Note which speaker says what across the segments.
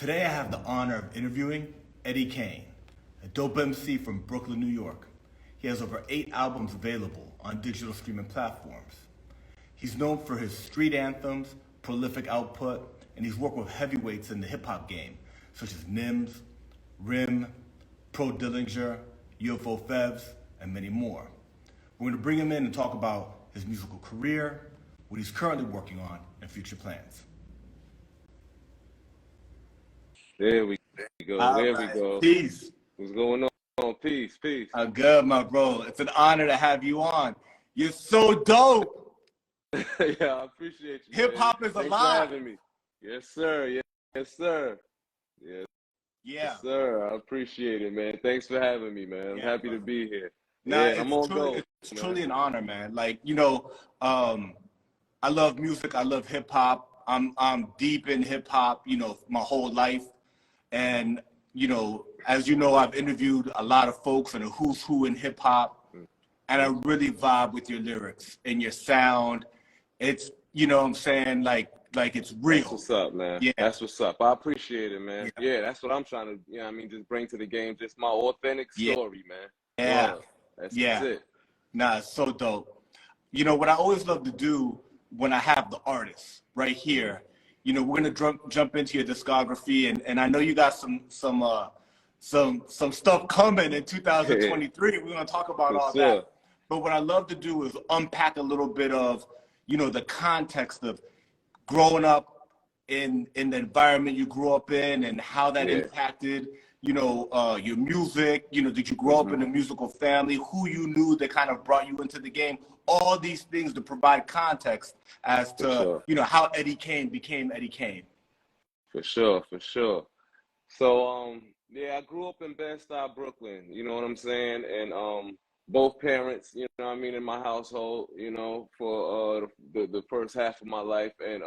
Speaker 1: Today I have the honor of interviewing Eddie Kaine, a dope MC from Brooklyn, New York. He has over 8 albums available on digital streaming platforms. He's known for his street anthems, prolific output, and he's worked with heavyweights in the hip-hop game, such as Nems, Rim, Pro Dillinger, UFO Fevs, and many more. We're going to bring him in and talk about his musical career, what he's currently working on, and future plans.
Speaker 2: There we go. There we go.
Speaker 1: Peace.
Speaker 2: What's going on? Peace, peace.
Speaker 1: I'm good, my bro. It's an honor to have you on. You're so dope.
Speaker 2: Yeah, I appreciate you.
Speaker 1: Hip hop is
Speaker 2: Thanks
Speaker 1: alive.
Speaker 2: for having me. Yes, sir. Yes, sir. Yes,
Speaker 1: Yeah.
Speaker 2: sir. I appreciate it, man. Thanks for having me, man. I'm happy to be here.
Speaker 1: Nah,
Speaker 2: yeah, I'm on go.
Speaker 1: It's truly an honor, man. Like, I love music. I love hip hop. I'm deep in hip hop, my whole life. And, as you know, I've interviewed a lot of folks and a who's who in hip hop. And I really vibe with your lyrics and your sound. It's, what I'm saying, like it's real.
Speaker 2: That's what's up, man.
Speaker 1: Yeah.
Speaker 2: That's what's up. I appreciate it, man. Yeah, that's what I'm trying to, just bring to the game, just my authentic story, man.
Speaker 1: Yeah.
Speaker 2: That's it.
Speaker 1: Nah, it's so dope. What I always love to do when I have the artists right here, we're gonna jump into your discography, and I know you got some stuff coming in 2023. We're gonna talk about all that. But what I love to do is unpack a little bit of, the context of growing up in the environment you grew up in and how that impacted, your music. Did you grow up in a musical family? Who you knew that kind of brought you into the game? All these things to provide context as to, how Eddie Kaine became Eddie Kaine.
Speaker 2: For sure. So, I grew up in Bed-Stuy, Brooklyn, you know what I'm saying? And both parents, in my household, for the first half of my life. And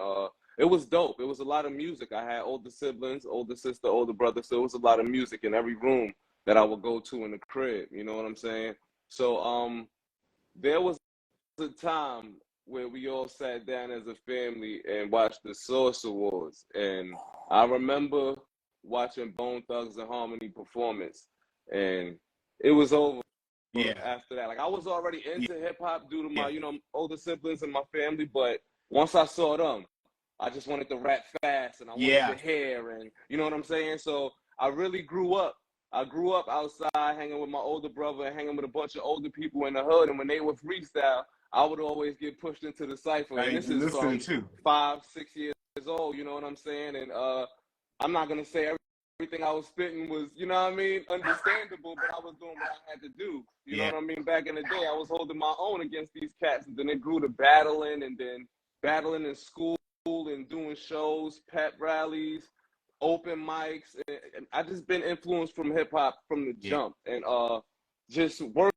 Speaker 2: it was dope. It was a lot of music. I had older siblings, older sister, older brother. So it was a lot of music in every room that I would go to in the crib, you know what I'm saying? So there was a time where we all sat down as a family and watched the Source Awards. And I remember watching Bone Thugs and Harmony performance. And it was over. After that, like I was already into hip hop due to my, older siblings and my family. But once I saw them, I just wanted to rap fast and I wanted to hear, and you know what I'm saying? So I really grew up. I grew up outside hanging with my older brother and hanging with a bunch of older people in the hood. And when they would freestyle, I would always get pushed into the cypher. And this is from 5, 6 years old, you know what I'm saying? And I'm not going to say everything I was spitting was, understandable, but I was doing what I had to do. You know what I mean? Back in the day, I was holding my own against these cats. And then it grew to battling, and then battling in school and doing shows, pep rallies, open mics. And I just been influenced from hip hop from the jump, and just working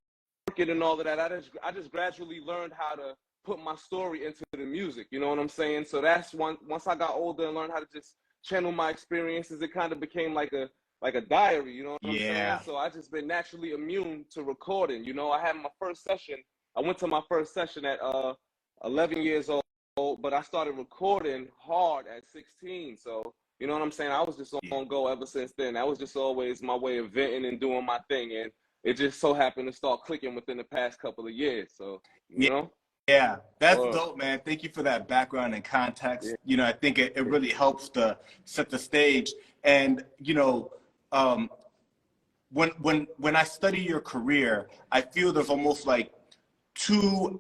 Speaker 2: and all of that. I just gradually learned how to put my story into the music. You know what I'm saying? So that's once I got older and learned how to just channel my experiences, it kind of became like a diary. You know what I'm saying? So I just been naturally immune to recording. I had my first session. I went to my first session at 11 years old. But I started recording hard at 16. So, you know what I'm saying? I was just on go ever since then. That was just always my way of venting and doing my thing. And it just so happened to start clicking within the past couple of years. So, you know?
Speaker 1: Yeah, that's dope, man. Thank you for that background and context. I think it really helps to set the stage. And, when I study your career, I feel there's almost like 2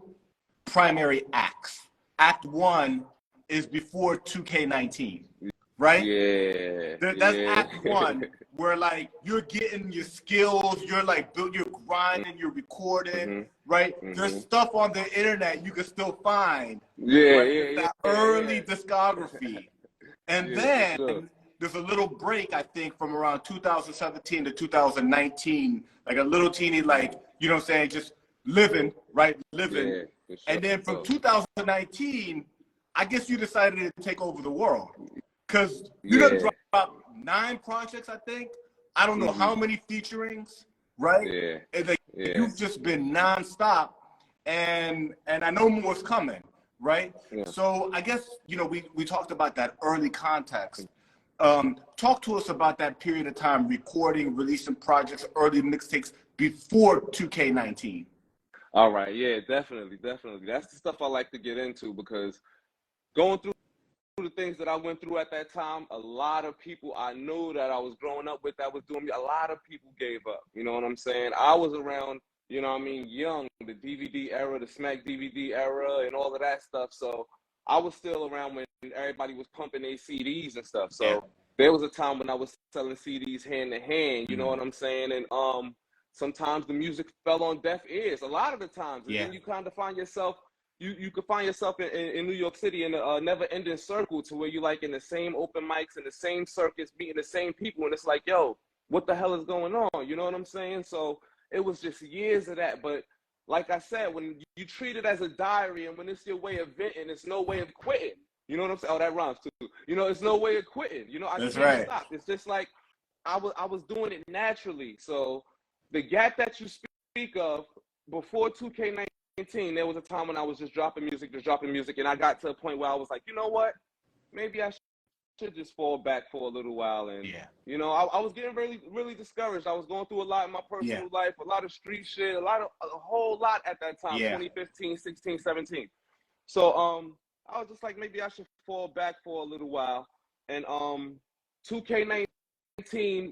Speaker 1: primary acts. Act 1 is before 2K19, right? That's Act 1, where like you're getting your skills, you're grinding, you're recording, right? There's stuff on the internet you can still find. That early discography. And then there's a little break, I think, from around 2017 to 2019, like a little teeny, just living, right? Living. And then from 2019, I guess you decided to take over the world, because you done dropped 9 projects, I think. I don't know how many featurings, right? And you've just been nonstop, and I know more's coming, right? So I guess we talked about that early context. Talk to us about that period of time, recording, releasing projects, early mixtapes before 2K19.
Speaker 2: All right, yeah, definitely. That's the stuff I like to get into, because going through the things that I went through at that time, a lot of people I knew that I was growing up with that was doing me, a lot of people gave up. You know what I'm saying? I was around, you know what I mean, young, the DVD era, the Smack DVD era, and all of that stuff. So I was still around when everybody was pumping their CDs and stuff. So there was a time when I was selling CDs hand to hand, you know what I'm saying? And sometimes the music fell on deaf ears, a lot of the times. And then you kind of find yourself, you could find yourself in New York City in a never-ending circle, to where you like in the same open mics and the same circuits, meeting the same people, and it's like, yo, what the hell is going on? You know what I'm saying? So it was just years of that. But like I said, when you treat it as a diary, and when it's your way of venting, it's no way of quitting. You know what I'm saying? Oh, that rhymes too. You know, it's no way of quitting. You know, I can't stop. It's just like I was doing it naturally. So the gap that you speak of, before 2K19, there was a time when I was just dropping music, and I got to a point where I was like, you know what?Maybe I should just fall back for a little while. And you know, I was getting really discouraged. I was going through a lot in my personal life, a lot of street shit, a whole lot at that time, 2015, 16, 17. So I was just like, maybe I should fall back for a little while. And 2K19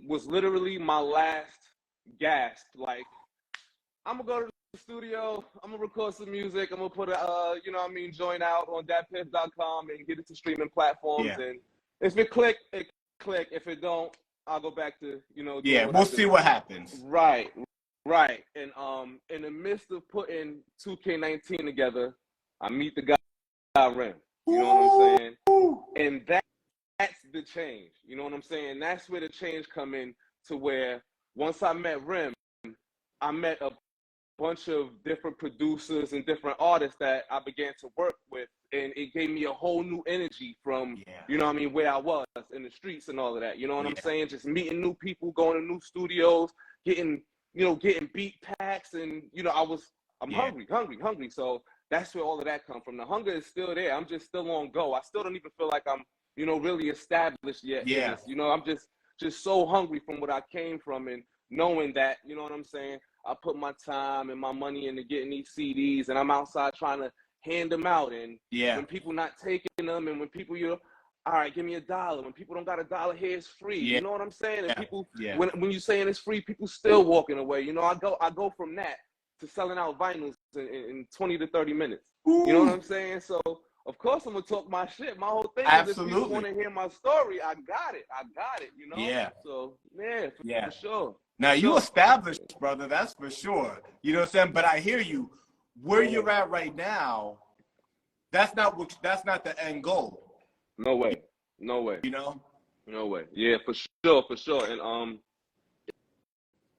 Speaker 2: was literally my last gasp. Like, I'm gonna go to the studio, I'm gonna record some music, I'm gonna put a you know what I mean, joint out on datpiff.com and get it to streaming platforms. And if it click, it click. If it don't, I'll go back to, you know,
Speaker 1: we'll see what happens.
Speaker 2: Right. And in the midst of putting 2K19 together, I meet the guy Rem. You know what I'm saying? And that's the change. You know what I'm saying? That's where the change come in, to where once I met Rem, I met a bunch of different producers and different artists that I began to work with, and it gave me a whole new energy from, you know what I mean, where I was in the streets and all of that. You know what I'm saying? Just meeting new people, going to new studios, getting beat packs, and you know, I'm hungry. So that's where all of that comes from. The hunger is still there. I'm just still on go. I still don't even feel like I'm, you know, really established yet. You know, I'm just so hungry from what I came from, and knowing that, you know what I'm saying, I put my time and my money into getting these CDs, and I'm outside trying to hand them out. And when people not taking them, and when people, you know, all right, give me $1. When people don't got $1 here, it's free. You know what I'm saying? And people, when you saying it's free, people still walking away. You know, I go from that to selling out vinyls in 20 to 30 minutes. You know what I'm saying? So of course I'm gonna talk my shit. My whole thing is, if people want to hear my story, I got it. You know? So for sure.
Speaker 1: Now you established, brother. That's for sure. You know what I'm saying? But I hear you. Where you're at right now, that's not the end goal.
Speaker 2: No way.
Speaker 1: You know?
Speaker 2: No way. Yeah, for sure. And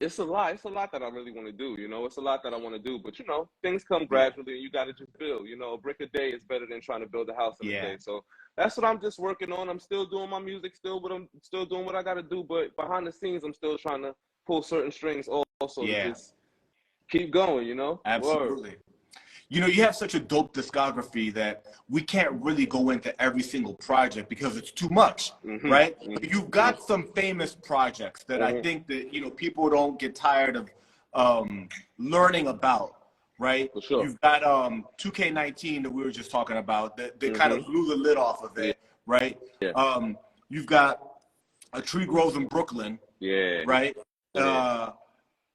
Speaker 2: it's a lot that I really want to do. You know, it's a lot that I want to do. But you know, things come gradually, and you got to just build. You know, a brick a day is better than trying to build a house in a day. So that's what I'm just working on. I'm still doing my music, I'm still doing what I got to do. But behind the scenes, I'm still trying to pull certain strings also to just keep going, you know?
Speaker 1: Absolutely. You know, you have such a dope discography that we can't really go into every single project because it's too much, right? You've got some famous projects that I think that, you know, people don't get tired of learning about, right?
Speaker 2: For sure.
Speaker 1: You've got 2K19 that we were just talking about that kind of blew the lid off of it, right? You've got A Tree Grows in Brooklyn, right?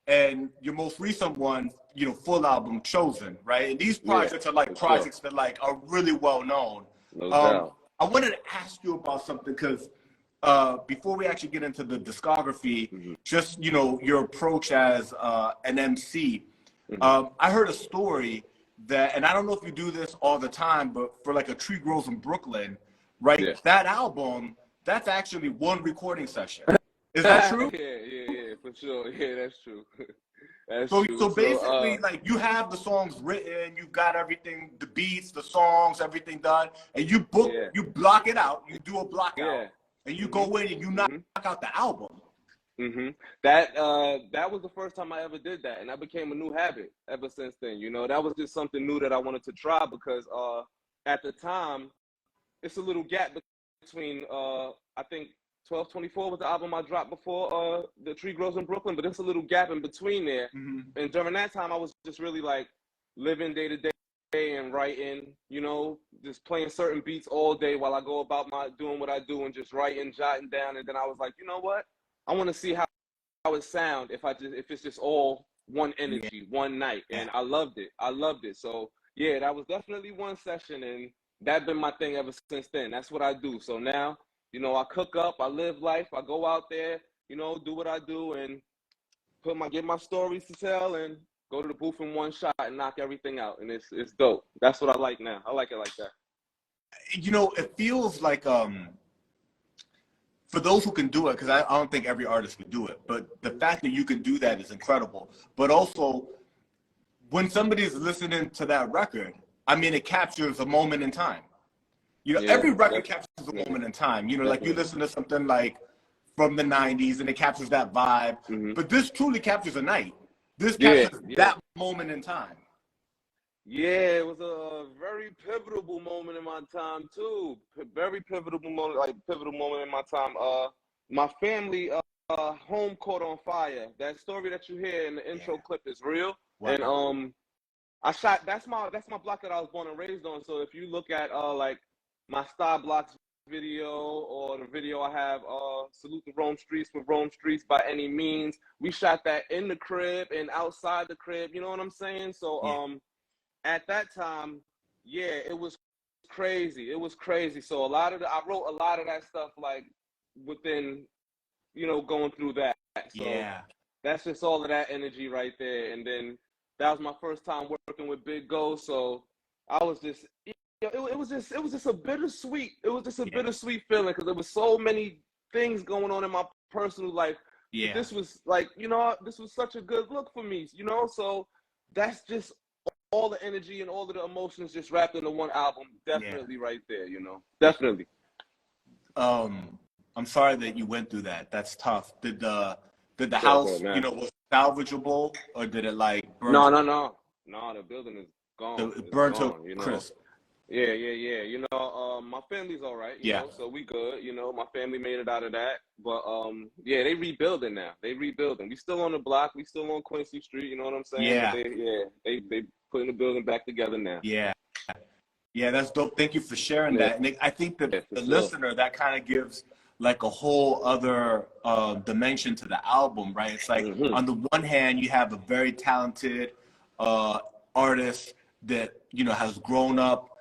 Speaker 1: And your most recent one, you know, full album, Chosen, right? And these projects are like projects that like are really well known.
Speaker 2: No doubt.
Speaker 1: I wanted to ask you about something, because before we actually get into the discography, just, you know, your approach as an MC. I heard a story that, and I don't know if you do this all the time, but for like A Tree Grows in Brooklyn, right? That album, that's actually one recording session. Is that true?
Speaker 2: Yeah, for sure. Yeah, that's true.
Speaker 1: So basically, like, you have the songs written, you've got everything, the beats, the songs, everything done, and you block it out, you do a block out, and you go in and you knock out the album.
Speaker 2: That was the first time I ever did that, and that became a new habit ever since then. You know, that was just something new that I wanted to try, because at the time, it's a little gap between I think 12/24 was the album I dropped before The Tree Grows in Brooklyn, but there's a little gap in between there. And during that time, I was just really like living day to day and writing, you know, just playing certain beats all day while I go about doing what I do and just writing, jotting down. And then I was like, you know what? I want to see how it sound if it's just all one energy, one night. And I loved it. So yeah, that was definitely one session, and that's been my thing ever since then. That's what I do. So now, you know, I cook up, I live life, I go out there, you know, do what I do and get my stories to tell and go to the booth in one shot and knock everything out. And it's dope. That's what I like now. I like it like that.
Speaker 1: You know, it feels like for those who can do it, because I don't think every artist can do it, but the fact that you can do that is incredible. But also, when somebody's listening to that record, I mean, it captures a moment in time. You know, every record captures a moment in time. You know, like you listen to something like from the 90s and it captures that vibe. But this truly captures a night. This captures that moment in time.
Speaker 2: Yeah, it was a very pivotal moment in my time too. Very pivotal moment in my time. My family home caught on fire. That story that you hear in the intro clip is real. Wow. And I shot. That's my block that I was born and raised on. So if you look at like my Star Blocks video or the video I have, Salute the Rome Streets with Rome Streets by Any Means, we shot that in the crib and outside the crib. You know what I'm saying? So at that time, yeah, it was crazy. It was crazy. So I wrote a lot of that stuff like within, you know, going through that. So that's just all of that energy right there. And then that was my first time working with Big Ghost. So I was just, it was just a bittersweet. It was just a bittersweet feeling because there was so many things going on in my personal life. Yeah. This was like, you know, this was such a good look for me, you know. So that's just all the energy and all of the emotions just wrapped into one album. Definitely right there, you know. Definitely.
Speaker 1: I'm sorry that you went through that. That's tough. Did the house, you know, was salvageable, or did it like burn?
Speaker 2: No. The building is gone.
Speaker 1: It burned to crisp.
Speaker 2: Yeah. You know, my family's all right. You know, so we good. You know, my family made it out of that. But they rebuilding now. They rebuilding. We still on the block. We still on Quincy Street. You know what I'm saying?
Speaker 1: Yeah.
Speaker 2: But they putting the building back together now.
Speaker 1: Yeah, that's dope. Thank you for sharing that. And I think that the listener, that kind of gives like a whole other dimension to the album, right? It's like on the one hand, you have a very talented artist that, you know, has grown up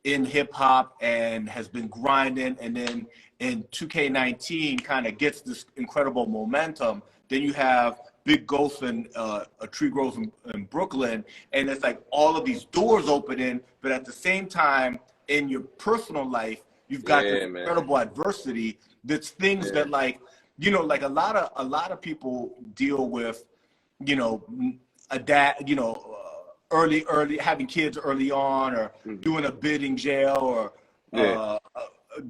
Speaker 1: in hip hop and has been grinding, and then in 2K19 kind of gets this incredible momentum. Then you have Big Ghost and A Tree Grows in Brooklyn, and it's like all of these doors opening, but at the same time, in your personal life, you've got this incredible adversity. That's things that, like, you know, like a lot of people deal with, you know, a dad, you know, early having kids early on, or doing a bid in jail, or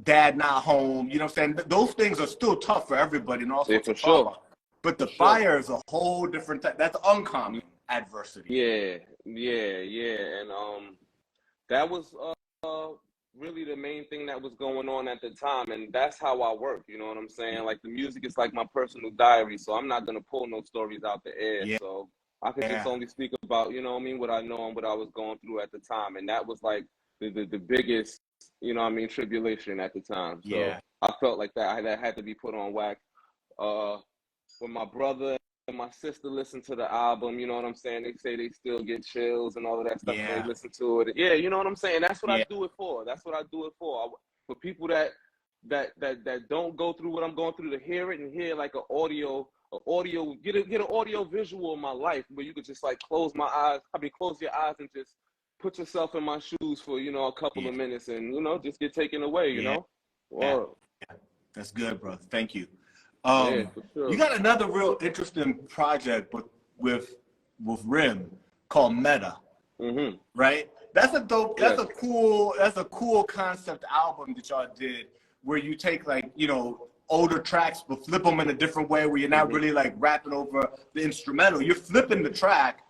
Speaker 1: dad not home. You know what I'm saying? Those things are still tough for everybody, and also
Speaker 2: for sure.
Speaker 1: But the fire is a whole different type. That's uncommon adversity.
Speaker 2: And that was really the main thing that was going on at the time, and that's how I work. You know what I'm saying? Like, the music is like my personal diary, so I'm not gonna pull no stories out the air. So I could just only speak about, you know what I mean, what I know and what I was going through at the time, and that was like the biggest, you know what I mean, tribulation at the time. So I felt like that had to be put on wax. When my brother and my sister listen to the album, you know what I'm saying, they say they still get chills and all of that stuff when they listen to it. Yeah, you know what I'm saying? That's what I do it for. That's what I do it for. For people that don't go through what I'm going through, to hear it and hear like get an audio visual of my life where you could just like close your eyes and just put yourself in my shoes for, you know, a couple of minutes and, you know, just get taken away, you know?
Speaker 1: That's good, bro. Thank you.
Speaker 2: For sure.
Speaker 1: You got another real interesting project with Rim called Meta, right? That's a dope. That's a cool concept album that y'all did, where you take, like, you know, older tracks but flip them in a different way, where you're not really like rapping over the instrumental. You're flipping the track.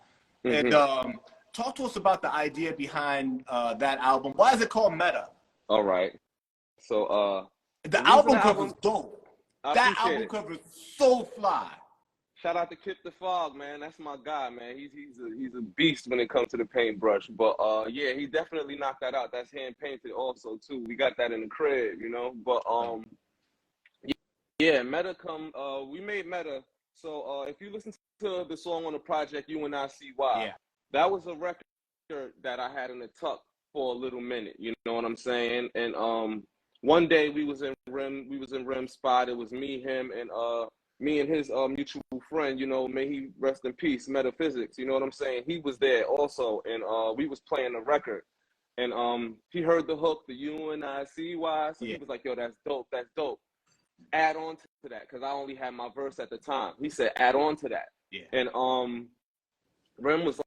Speaker 1: And talk to us about the idea behind that album. Why is it called Meta?
Speaker 2: All right. So
Speaker 1: the album cover is dope.
Speaker 2: I
Speaker 1: That
Speaker 2: appreciate
Speaker 1: album
Speaker 2: it.
Speaker 1: cover is so fly.
Speaker 2: Shout out to Kip the Fog, man. That's my guy, man. He's a beast when it comes to the paintbrush. But yeah, he definitely knocked that out. That's hand painted also too. We got that in the crib, you know. But yeah, Meta we made Meta. So if you listen to the song on the project UNICY, that was a record that I had in the tuck for a little minute. You know what I'm saying? And one day we was in Rim spot. It was me, him, and me and his mutual friend, you know, may he rest in peace, Metaphysics, you know what I'm saying? He was there also, and we was playing the record. And he heard the hook, the UNICY, so he was like, yo, that's dope, that's dope. Add on to that, because I only had my verse at the time. He said, add on to that.
Speaker 1: Yeah.
Speaker 2: And Rem was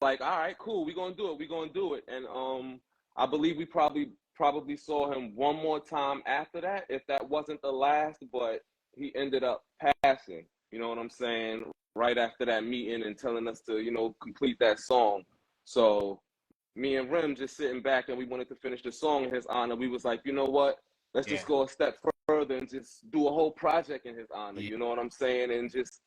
Speaker 2: like, all right, cool, we gonna do it. And I believe we probably saw him one more time after that, if that wasn't the last, but he ended up passing, you know what I'm saying, right after that meeting and telling us to, you know, complete that song. So me and Rem just sitting back, and we wanted to finish the song in his honor. We was like, you know what, let's just go a step further and just do a whole project in his honor, you know what I'm saying, and just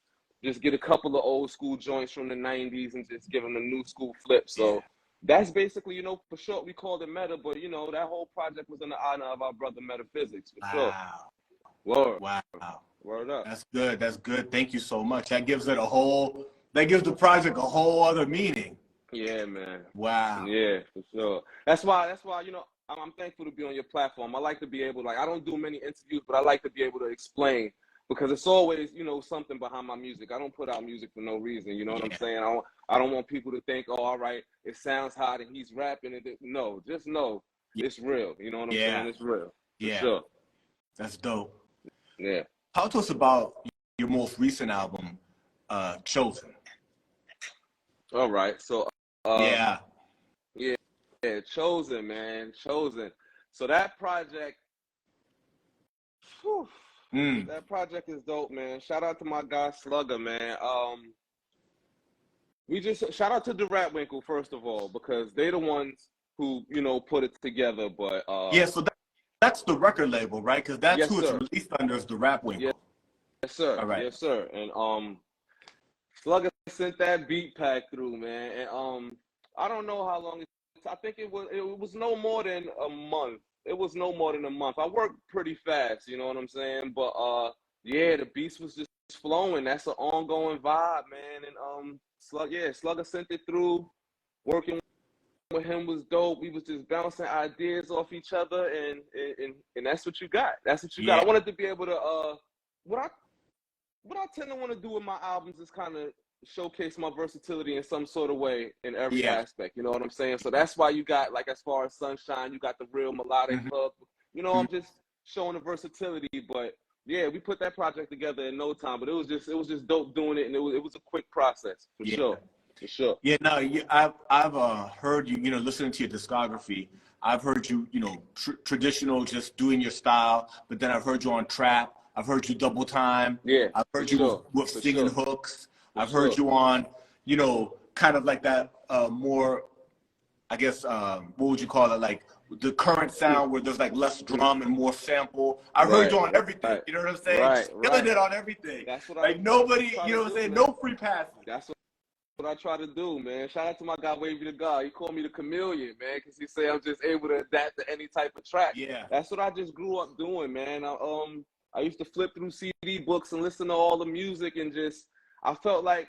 Speaker 2: get a couple of old school joints from the 90s and just give him a new school flip. So that's basically, you know, for short, we called it Meta, but, you know, that whole project was in the honor of our brother Metaphysics, for sure. Word.
Speaker 1: Wow.
Speaker 2: Word up.
Speaker 1: That's good. That's good. Thank you so much. That gives the project a whole other meaning.
Speaker 2: Yeah, man.
Speaker 1: Wow.
Speaker 2: Yeah, for sure. That's why, you know, I'm thankful to be on your platform. I like to be able, like, I don't do many interviews, but I like to be able to explain, because it's always, you know, something behind my music. I don't put out music for no reason. You know what I'm saying? I don't want people to think, oh, all right, it sounds hot and he's rapping. No, just know it's real. You know what I'm saying? It's real. For sure.
Speaker 1: That's dope.
Speaker 2: Yeah.
Speaker 1: Talk to us about your most recent album, Chosen.
Speaker 2: All right. So,
Speaker 1: yeah,
Speaker 2: Chosen, man. Chosen. So that project, that project is dope, man. Shout out to my guy Slugger, man. We just shout out to the Ratwinkle, first of all, because they the ones who, you know, put it together. But
Speaker 1: so that's the record label, right? Because that's who it's released under, is the Ratwinkle.
Speaker 2: Yes, sir.
Speaker 1: All right.
Speaker 2: Yes, sir. And Slugger sent that beat pack through, man. And I don't know how long I think it was no more than a month. It was no more than a month. I worked pretty fast, you know what I'm saying? But yeah, the beats was just flowing. That's an ongoing vibe, man. And Slugger sent it through. Working with him was dope. We was just bouncing ideas off each other, and that's what you got. That's what you got. I wanted to be able to what I tend to want to do with my albums is kind of showcase my versatility in some sort of way in every aspect. You know what I'm saying? So that's why you got, like, as far as Sunshine, you got the real melodic hook. You know, I'm just showing the versatility. But yeah, we put that project together in no time. But it was just dope doing it, and it was a quick process for sure. For sure.
Speaker 1: Yeah, no, I've heard you, you know, listening to your discography. I've heard you, you know, traditional, just doing your style. But then I've heard you on trap. I've heard you double time.
Speaker 2: Yeah.
Speaker 1: I've heard you with singing hooks. I've heard you on, you know, kind of like that more, I guess, what would you call it? Like the current sound where there's like less drum and more sample. I've heard you on everything. You know what I'm saying? Killing it on everything. That's what like nobody, you know what I'm saying? Man. No free passes.
Speaker 2: That's what I try to do, man. Shout out to my guy, Wavy the God. He called me the chameleon, man, because he say I'm just able to adapt to any type of track.
Speaker 1: Yeah. That's
Speaker 2: what I just grew up doing, man. I used to flip through CD books and listen to all the music, and just I felt like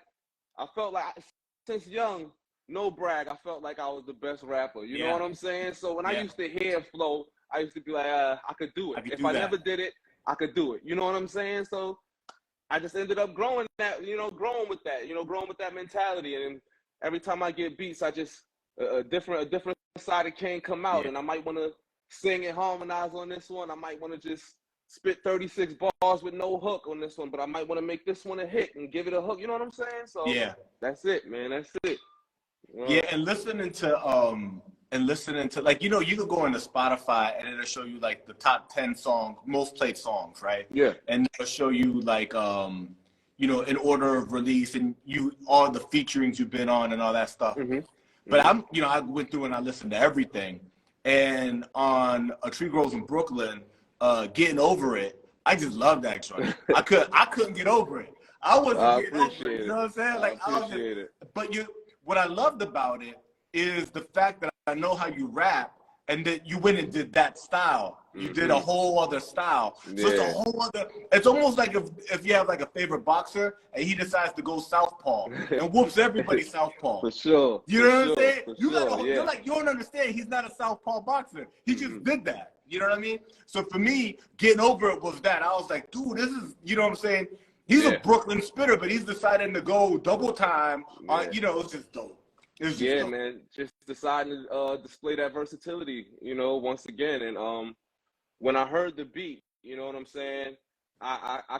Speaker 2: since young, no brag, I felt like I was the best rapper. You know what I'm saying? So when I used to hear flow, I used to be like, I could do it. If I never did it, I could do it. You know what I'm saying? So I just ended up growing with that mentality. And every time I get beats, I just a different side of Kaine come out, and I might want to sing and harmonize on this one. I might want to just spit 36 bars with no hook on this one, but I might want to make this one a hit and give it a hook. You know what I'm saying? So that's it, man. That's it. You know?
Speaker 1: Yeah, and listening to like, you know, you could go into Spotify and it'll show you like the top 10 songs, most played songs, right?
Speaker 2: Yeah.
Speaker 1: And it'll show you like you know, in order of release and all the featurings you've been on and all that stuff. But I went through and I listened to everything. And on A Tree Grows in Brooklyn, Getting Over It, I just love that joint. I couldn't get over it. I wasn't getting over it. You know what I'm saying? Like
Speaker 2: I appreciate it.
Speaker 1: But what I loved about it is the fact that I know how you rap, and that you went and did that style. You did a whole other style. So it's a whole other. It's almost like if you have like a favorite boxer and he decides to go southpaw and whoops everybody southpaw.
Speaker 2: For sure.
Speaker 1: You know what I'm saying?
Speaker 2: You're
Speaker 1: like, you don't understand. He's not a southpaw boxer. He just did that. You know what I mean? So for me, getting over it was that. I was like, dude, this is, you know what I'm saying? He's a Brooklyn spitter, but he's deciding to go double time. You know, it's just dope.
Speaker 2: Yeah, man, just deciding to display that versatility, you know, once again. And when I heard the beat, you know what I'm saying, I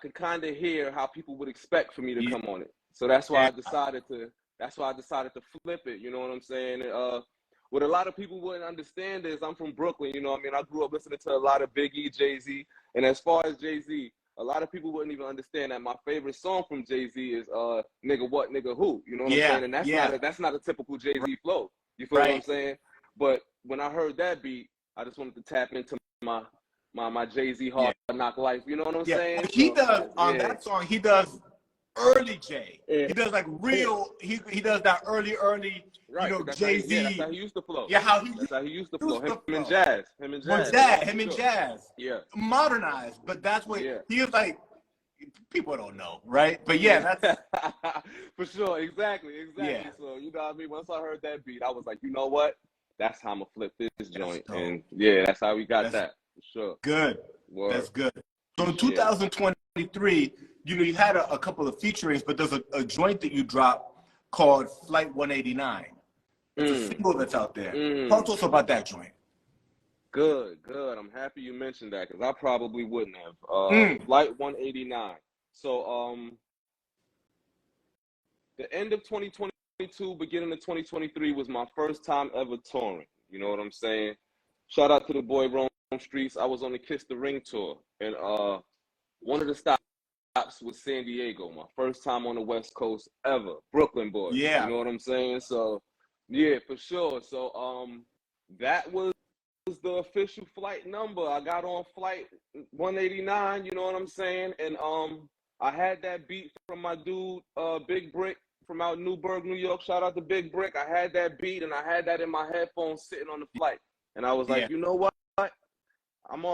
Speaker 2: could kind of hear how people would expect for me to come on it. So that's why I decided to flip it, you know what I'm saying? What a lot of people wouldn't understand is I'm from Brooklyn, you know what I mean? I grew up listening to a lot of Biggie, Jay-Z, and as far as Jay-Z, a lot of people wouldn't even understand that my favorite song from Jay-Z is Nigga What, Nigga Who, you know what I'm saying? And that's not a typical Jay-Z flow, you feel what I'm saying? But when I heard that beat, I just wanted to tap into my Jay-Z hard knock life, you know what I'm saying?
Speaker 1: He does, on that song, he does early Jay. He does like real, he does that early, you know, Jay-Z.
Speaker 2: That's how he used to flow.
Speaker 1: Yeah,
Speaker 2: that's how he used to flow. Him and Jazz.
Speaker 1: Him and Jazz.
Speaker 2: Yeah.
Speaker 1: Modernized, but that's what he was like. People don't know, right? But that's
Speaker 2: for sure. Exactly. Yeah. So you know what I mean. Once I heard that beat, I was like, you know what? That's how I'm gonna flip this joint, and that's how we got that. For sure.
Speaker 1: Good. Word. That's good. So in 2023, you know, you had a couple of featurings, but there's a joint that you dropped called Flight 189. It's a single that's out there. Talk to us about that joint.
Speaker 2: Good. I'm happy you mentioned that because I probably wouldn't have. Flight 189. So the end of 2022, beginning of 2023 was my first time ever touring. You know what I'm saying? Shout out to the boy Rome Streets. I was on the Kiss the Ring tour, and one of the stops was San Diego. My first time on the West Coast ever. Brooklyn boy.
Speaker 1: Yeah.
Speaker 2: You know what I'm saying? So yeah, for sure. So that was the official flight number. I got on Flight 189, you know what I'm saying? And I had that beat from my dude Big Brick from out Newburgh, New York. Shout out to Big Brick. I had that beat and I had that in my headphones sitting on the flight. And I was like, you know what? I'm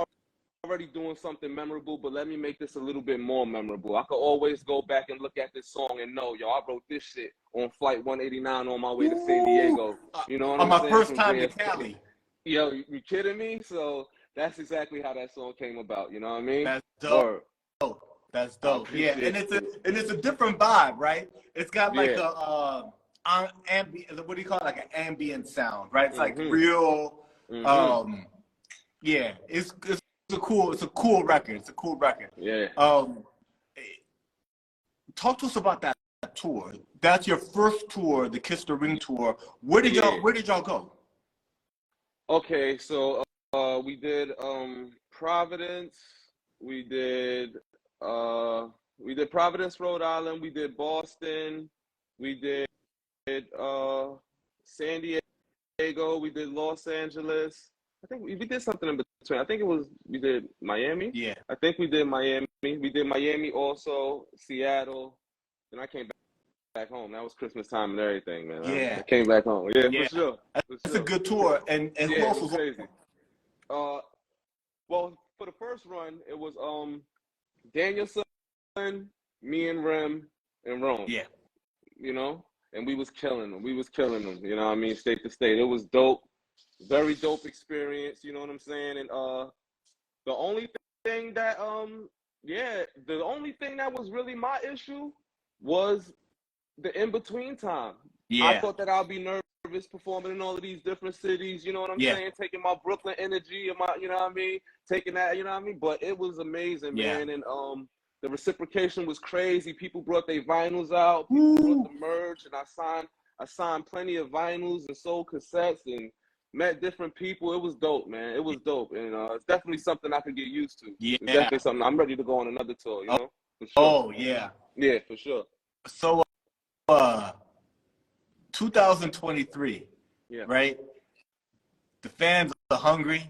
Speaker 2: already doing something memorable, but let me make this a little bit more memorable. I could always go back and look at this song and know, yo, I wrote this shit on Flight 189 on my way to San Diego. You know what I'm saying?
Speaker 1: On my first time to Cali.
Speaker 2: Yo, you kidding me? So that's exactly how that song came about. You know what I mean?
Speaker 1: That's dope. That's dope. Yeah, and it's a different vibe, right? It's got like a ambient. What do you call it? Like an ambient sound, right? It's like real. It's a cool record. It's a cool record.
Speaker 2: Yeah.
Speaker 1: Talk to us about that tour. That's your first tour, the Kiss the Ring tour. Where did y'all go?
Speaker 2: Okay, so we did Providence, we did Providence, Rhode Island, we did Boston, we did San Diego, we did Los Angeles. I think we did something in between. I think we did Miami.
Speaker 1: Yeah.
Speaker 2: I think we did Miami. We did Miami also, Seattle, and I came back home. That was Christmas time and everything, man. I came back home. Yeah, for sure.
Speaker 1: That's a good tour. And who else was
Speaker 2: crazy? Well, for the first run, it was Danielson, me and Rem and Rome.
Speaker 1: Yeah.
Speaker 2: You know, and we was killing them. You know what I mean? State to state. It was dope. Very dope experience. You know what I'm saying? And the only thing that was really my issue was the in-between time.
Speaker 1: Yeah.
Speaker 2: I thought that I'd be nervous performing in all of these different cities, you know what I'm saying? Taking my Brooklyn energy and my, you know what I mean? Taking that, you know what I mean? But it was amazing, man. And the reciprocation was crazy. People brought their vinyls out, people brought the merch, and I signed plenty of vinyls and sold cassettes and met different people. It was dope, man. It was dope. And it's definitely something I could get used to.
Speaker 1: Yeah.
Speaker 2: It's definitely something. I'm ready to go on another tour, you know? For sure.
Speaker 1: Oh, yeah.
Speaker 2: Yeah, for sure.
Speaker 1: So 2023, right? The fans are hungry.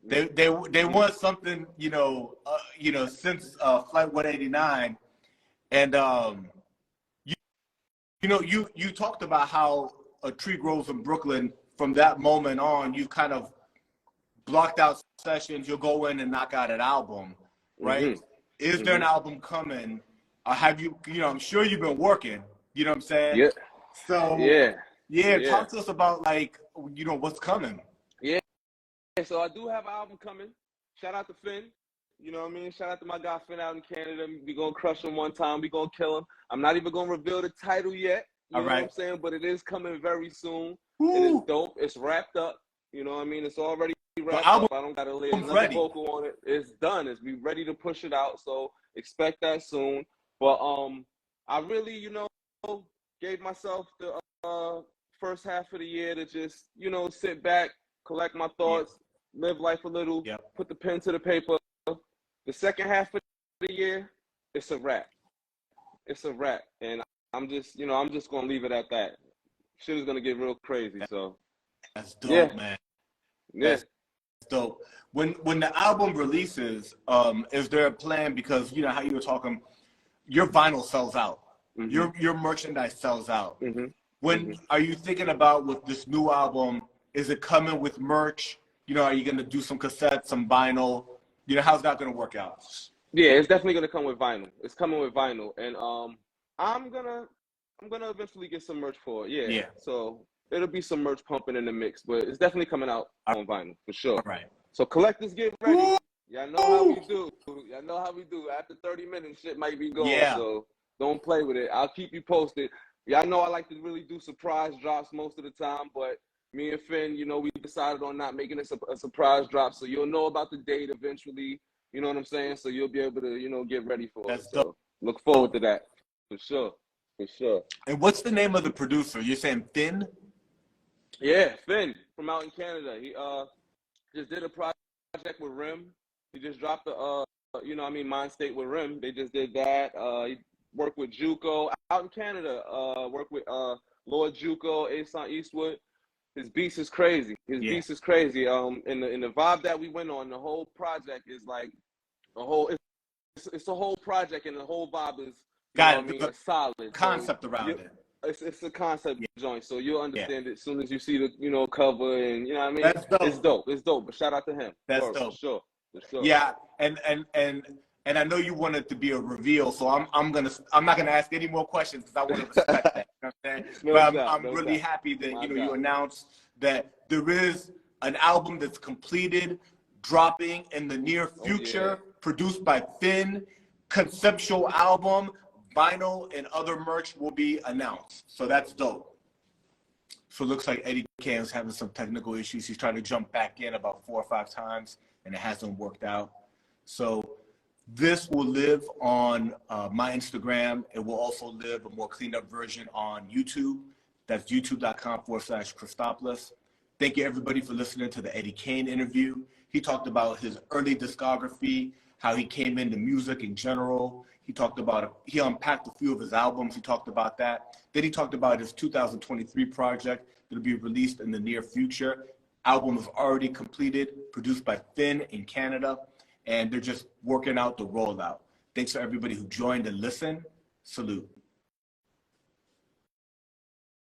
Speaker 1: They want something, since Flight 189, and you talked about how a tree grows in Brooklyn. From that moment on, you've kind of blocked out sessions. You'll go in and knock out an album, right? Is there an album coming? Have you? I'm sure you've been working. You know what I'm saying?
Speaker 2: Yeah.
Speaker 1: So
Speaker 2: yeah.
Speaker 1: Talk to us about what's coming.
Speaker 2: Yeah. So I do have an album coming. Shout out to Finn. You know what I mean? Shout out to my guy Finn out in Canada. We gonna crush him one time. We gonna kill him. I'm not even gonna reveal the title yet. You know what I'm saying? But it is coming very soon. Woo. It is dope. It's wrapped up. You know what I mean? It's already wrapped up. I don't gotta lay another vocal on it. It's done. We ready to push it out. So expect that soon. But I really, gave myself the first half of the year to just, sit back, collect my thoughts, live life a little, put the pen to the paper. The second half of the year, it's a wrap. It's a wrap. And I'm just gonna leave it at that. Shit is gonna get real crazy. So
Speaker 1: that's dope, man.
Speaker 2: Yeah.
Speaker 1: That's dope. When the album releases, is there a plan? Because you know how you were talking, your vinyl sells out. Your merchandise sells out. When are you thinking about with this new album? Is it coming with merch? Are you gonna do some cassettes, some vinyl? How's that gonna work out?
Speaker 2: Yeah, it's definitely gonna come with vinyl. It's coming with vinyl, and I'm gonna eventually get some merch for it. Yeah. So it'll be some merch pumping in the mix, but it's definitely coming out on vinyl for sure.
Speaker 1: All right.
Speaker 2: So collectors, get ready. Y'all know how we do. Y'all know how we do. After 30 minutes, shit might be gone. Yeah. So don't play with it. I'll keep you posted. Y'all know I like to really do surprise drops most of the time, but me and Finn, we decided on not making it a surprise drop. So you'll know about the date eventually. You know what I'm saying? So you'll be able to, get ready for it. So look forward to that. For sure. For sure.
Speaker 1: And what's the name of the producer? You're saying Finn?
Speaker 2: Yeah, Finn from out in Canada. He just did a project with Rim. He just dropped the Mind State with Rim. They just did that. He worked with Juco out in Canada. Worked with Lord Juco, Asan Eastwood. His beast is crazy. Beast is crazy. In the vibe that we went on, the whole project is like it's a whole project, and the whole vibe is a solid
Speaker 1: concept around it.
Speaker 2: It's a concept joint, so you'll understand it as soon as you see the cover, and you know what I mean.
Speaker 1: That's dope.
Speaker 2: It's dope. It's dope. But shout out to him.
Speaker 1: That's
Speaker 2: For
Speaker 1: dope.
Speaker 2: sure.
Speaker 1: Yeah, and I know you want it to be a reveal, so I'm not gonna ask any more questions because I want to respect that. You know what I'm saying? But I'm really happy that you announced that there is an album that's completed, dropping in the near future, produced by Finn. Conceptual album, vinyl, and other merch will be announced. So that's dope. So it looks like Eddie Kaine's having some technical issues. He's trying to jump back in about 4 or 5 times, and it hasn't worked out. So this will live on my Instagram. It will also live a more cleaned up version on YouTube. That's youtube.com/Cristopolis. Thank you, everybody, for listening to the Eddie Kaine interview. He talked about his early discography, how he came into music in general. He unpacked a few of his albums. He talked about that. Then he talked about his 2023 project that'll be released in the near future. Album is already completed, produced by Finn in Canada, and they're just working out the rollout. Thanks to everybody who joined and listened. Salute.